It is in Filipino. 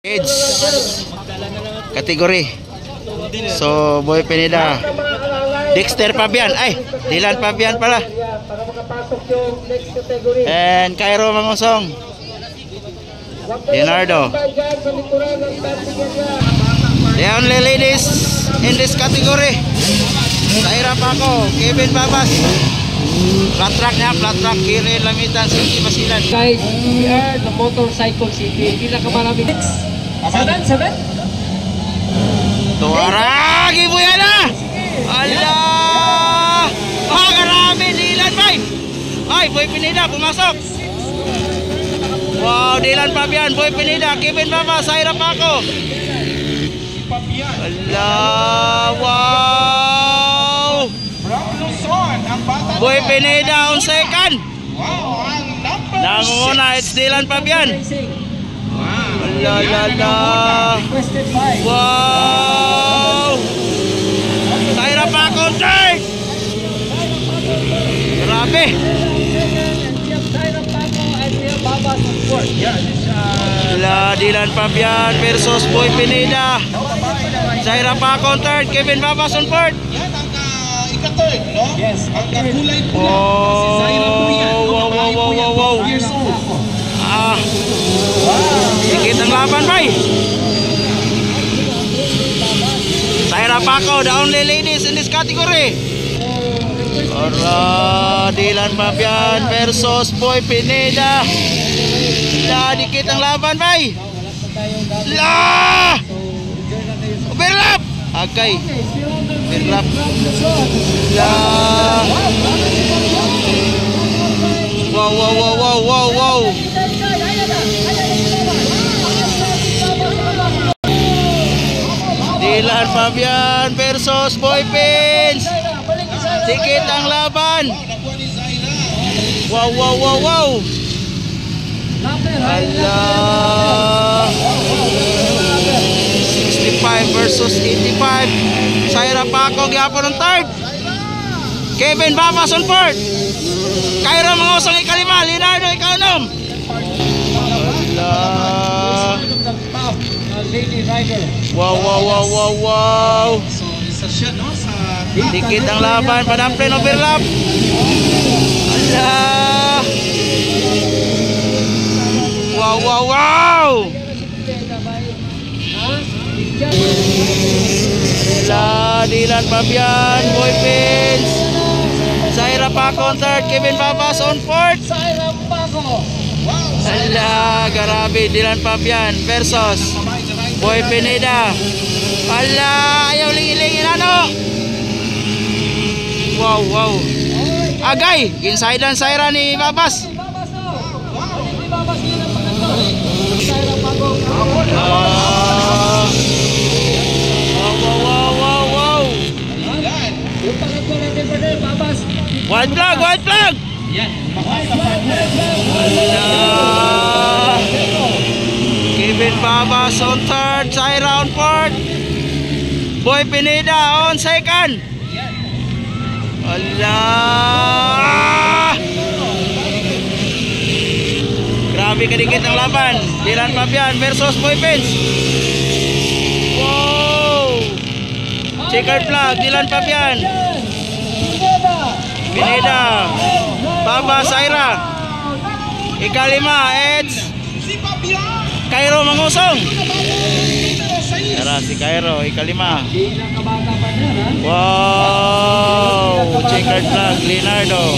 Age category. So Boy Pineda, Dexter Fabian, ay Dylan Fabian pala, and Cairo Mangosong, Leonardo. The only ladies in this category, Saira Paco, Kevin Babas. Flat track niya, flat track, Kirin Lamitan, City Basilan. Guys, we are the Motorcycle City. Pinakamarami. 7? Tuara, gibuyan na! Allah! Karami, Dylan Bay! Ay, Boy Pineda, pumasok! Wow, Dylan Fabian, Boy Pineda, Kevin Baba, Saira Paco. Allah, wow! Boy Pineda on second. Nanguna, it's Dylan Fabian. La la la. Wow. Saira Paco third. Grabe. La Dylan Fabian versus Boy Pineda. Saira Paco third, Kevin Babas on fourth. Yes, ang kulay pula. Wow. Dikit ang laban, bay. Saira Paco, the only ladies in this category. Dylan Fabian versus Boy Pineda. Dikit ang laban, bay. Overlap. Okay. Overlap. Wow. Dylan Fabian versus Boy Pins. Dikit ang laban. Wow. Allah. 65 versus 85. Saira Paco gyapon ng third. Kevin Babas on fourth. Cairo Mangosong ikalima, Leonardo ikanom. Allah. Wow. Dikit ang laban, padamplen overlap. Allah. Wow. Dylan Fabian, Boy Pins, Saira Paco on third, Kevin Babas on fourth. Allah, grabe, Dylan Fabian versus Boy Pineda. Allah, ayaw lingilingin ano. Wow. Agay, inside Saira ni Babas. Wow. White flag. Kevin Babas on third, Saira on fourth, Boy Pineda on second. Allah. Grabe kadikit ang laban. Dylan Fabian versus Boy Pins. Wow. Checkered flag, Dylan Fabian, Pineda, Baba Saira. Ikalima, Edge Cairo Mangosong. Tara si Cairo, ikalima. Wow. Checkered flag, Leonardo.